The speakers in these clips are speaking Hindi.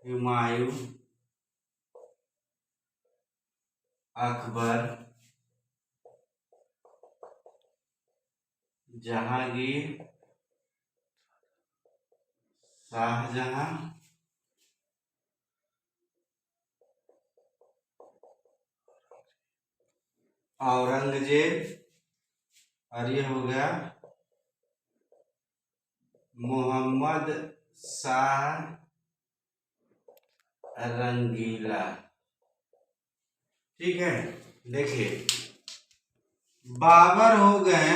हुमायूं, अकबर, जहांगीर, शाहजहां, औरंगजेब, और ये हो गया मोहम्मद शाह रंगीला। ठीक है, देखिए बाबर हो गए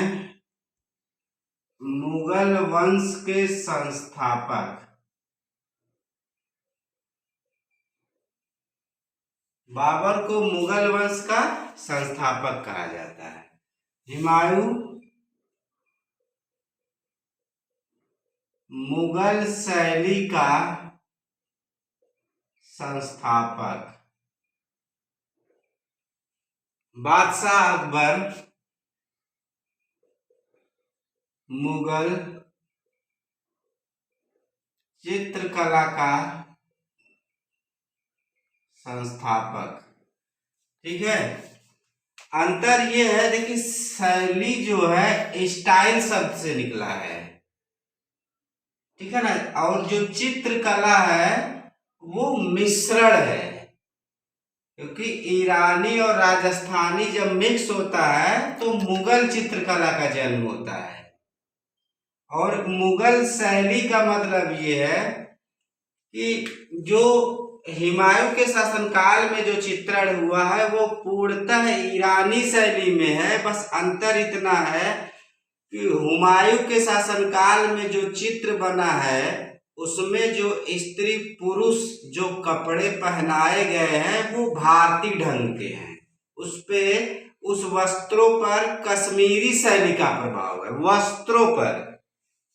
मुगल वंश के संस्थापक। बाबर को मुगल वंश का संस्थापक कहा जाता है। हुमायूं मुगल शैली का संस्थापक। बादशाह अकबर मुगल चित्रकला का संस्थापक। ठीक है, अंतर ये है, देखिए शैली जो है स्टाइल शब्द से निकला है, ठीक है ना, और जो चित्रकला है वो मिश्रण है, क्योंकि ईरानी और राजस्थानी जब मिक्स होता है तो मुगल चित्रकला का जन्म होता है। और मुगल शैली का मतलब ये है कि जो हुमायूं के शासनकाल में जो चित्रण हुआ है वो पूर्णतः ईरानी शैली में है। बस अंतर इतना है कि हुमायूं के शासनकाल में जो चित्र बना है उसमें जो स्त्री पुरुष जो कपड़े पहनाए गए हैं वो भारतीय ढंग के हैं, उसपे उस वस्त्रों पर कश्मीरी शैली का प्रभाव है वस्त्रों पर।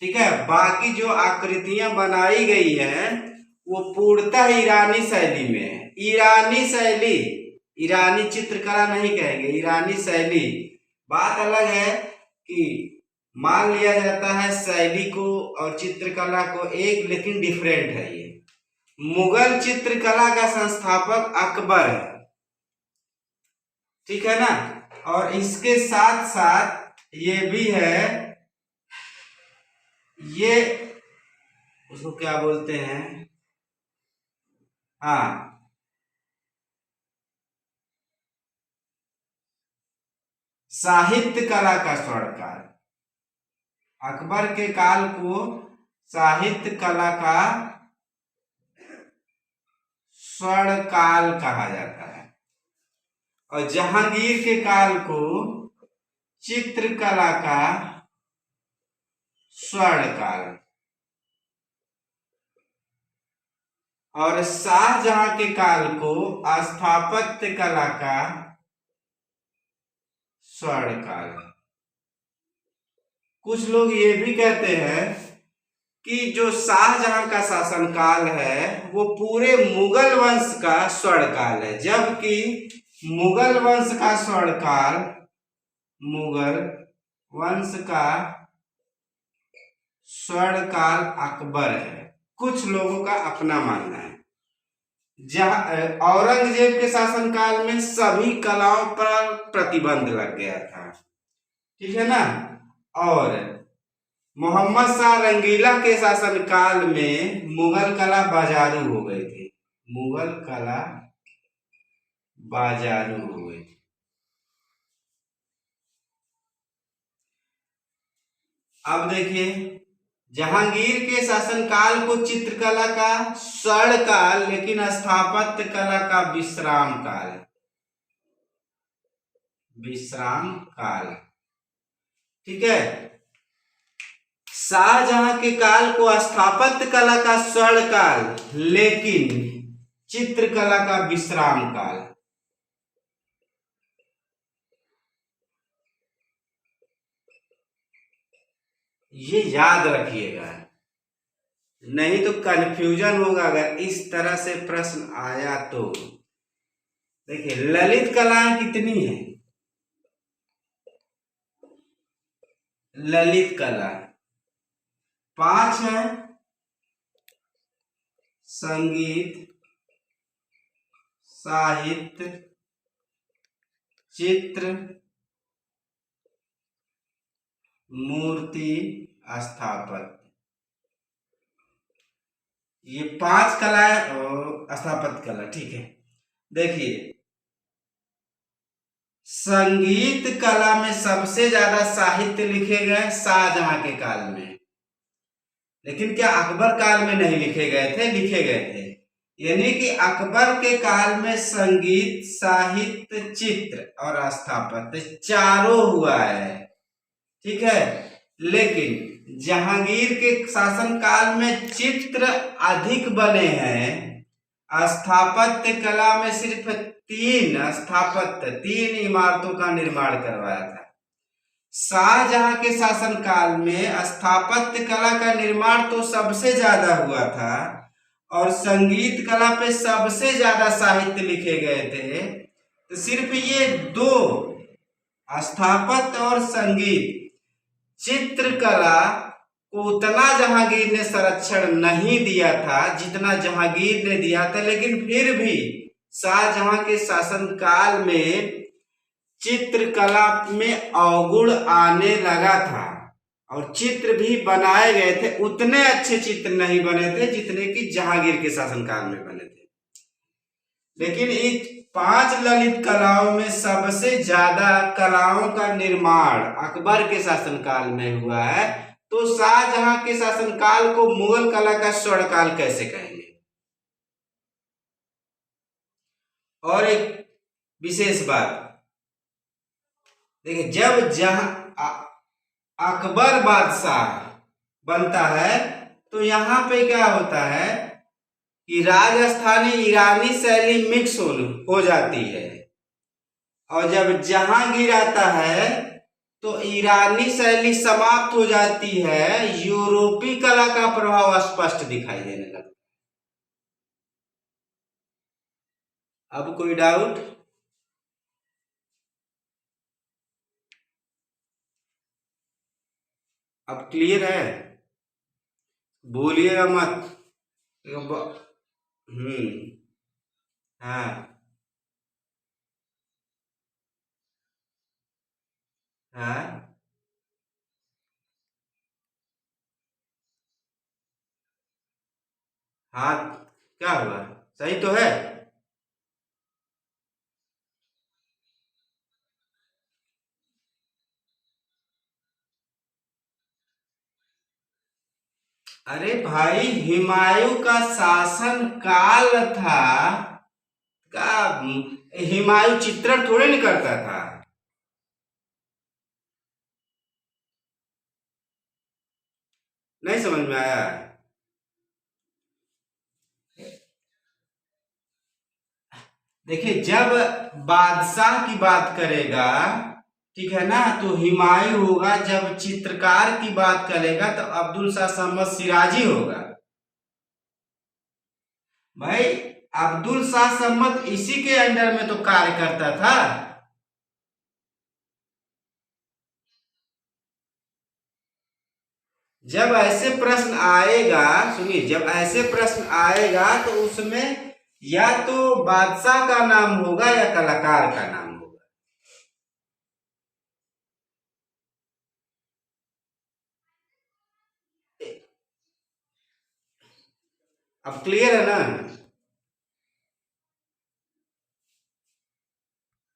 ठीक है, बाकी जो आकृतियां बनाई गई हैं वो पूर्णतः ईरानी शैली में है। ईरानी शैली, ईरानी चित्रकला नहीं कहेंगे, ईरानी शैली। बात अलग है कि मान लिया जाता है शैली को और चित्रकला को एक, लेकिन डिफरेंट है ये। मुगल चित्रकला का संस्थापक अकबर है, ठीक है ना। और इसके साथ साथ ये भी है, ये उसको क्या बोलते हैं, हाँ, साहित्य कला का स्वर्णकाल। अकबर के काल को साहित्य कला का स्वर्णकाल कहा जाता है, और जहांगीर के काल को चित्रकला का स्वर्णकाल, और शाहजहां के काल को स्थापत्य कला का स्वर्णकाल। कुछ लोग ये भी कहते हैं कि जो शाहजहां का शासनकाल है वो पूरे मुगल वंश का स्वर्णकाल है, जबकि मुगल वंश का स्वर्णकाल, मुगल वंश का स्वर्णकाल अकबर है। कुछ लोगों का अपना मानना है। औरंगजेब के शासनकाल में सभी कलाओं पर प्रतिबंध लग गया था, ठीक है ना। और मोहम्मद शाह रंगीला के शासनकाल में मुगल कला बाजारू हो गई थी, मुगल कला बाजारू हो गई थी। अब देखिए, जहांगीर के शासनकाल को चित्रकला का स्वर्णकाल, लेकिन स्थापत्य कला का विश्राम काल, विश्राम काल, ठीक है। शाहजहां के काल को स्थापत्य कला का स्वर्णकाल, लेकिन चित्रकला का विश्राम काल। ये याद रखिएगा, नहीं तो कंफ्यूजन होगा अगर इस तरह से प्रश्न आया तो। देखिए ललित कलाएं कितनी है, ललित कला 5 है, संगीत, साहित्य, चित्र, मूर्ति, स्थापत्य, ये 5 कलाएं और स्थापत्य कला। ठीक है, देखिए संगीत कला में सबसे ज्यादा साहित्य लिखे गए शाहजहां के काल में, लेकिन क्या अकबर काल में नहीं लिखे गए थे? लिखे गए थे। यानी कि अकबर के काल में संगीत, साहित्य, चित्र और स्थापत्य चारों हुआ है। ठीक है, लेकिन जहांगीर के शासन काल में चित्र अधिक बने हैं। स्थापत्य कला में सिर्फ 3 इमारतों का निर्माण करवाया था। शाहजहां के शासन काल में स्थापत्य कला का निर्माण तो सबसे ज्यादा हुआ था और संगीत कला पे सबसे ज्यादा साहित्य लिखे गए थे। तो सिर्फ ये 2, स्थापत्य और संगीत, चित्रकला को उतना जहांगीर ने संरक्षण नहीं दिया था जितना जहांगीर ने दिया था, लेकिन फिर भी शाहजहां के शासन काल में चित्रकला में अवगुण आने लगा था और चित्र भी बनाए गए थे। उतने अच्छे चित्र नहीं बने थे जितने कि जहांगीर के शासनकाल में बने थे। लेकिन इन 5 ललित कलाओं में सबसे ज्यादा कलाओं का निर्माण अकबर के शासनकाल में हुआ है। तो शाहजहां के शासनकाल को मुगल कला का स्वर्णकाल कैसे कहेंगे? और एक विशेष बात देखिए, जब अकबर बादशाह बनता है तो यहाँ पे क्या होता है कि राजस्थानी ईरानी शैली मिक्स हो जाती है, और जब जहांगीर आता है तो ईरानी शैली समाप्त हो जाती है, यूरोपीय कला का प्रभाव स्पष्ट दिखाई देने लगता है। अब कोई डाउट? अब क्लियर है? बोलिएगा मत। हाँ हाँ हाँ, क्या हुआ? सही तो है। अरे भाई, हुमायूं का शासन काल था का, हुमायूं चित्रण थोड़े नहीं करता था। नहीं समझ में आया? देखिए, जब बादशाह की बात करेगा, ठीक है ना, तो हुमायूं होगा। जब चित्रकार की बात करेगा तो अब्दुल शाह समद सिराजी होगा। भाई, अब्दुल शाह समद इसी के अंडर में तो कार्य करता था। जब ऐसे प्रश्न आएगा, सुनिए, जब ऐसे प्रश्न आएगा तो उसमें या तो बादशाह का नाम होगा या कलाकार का नाम होगा। अब क्लियर है ना?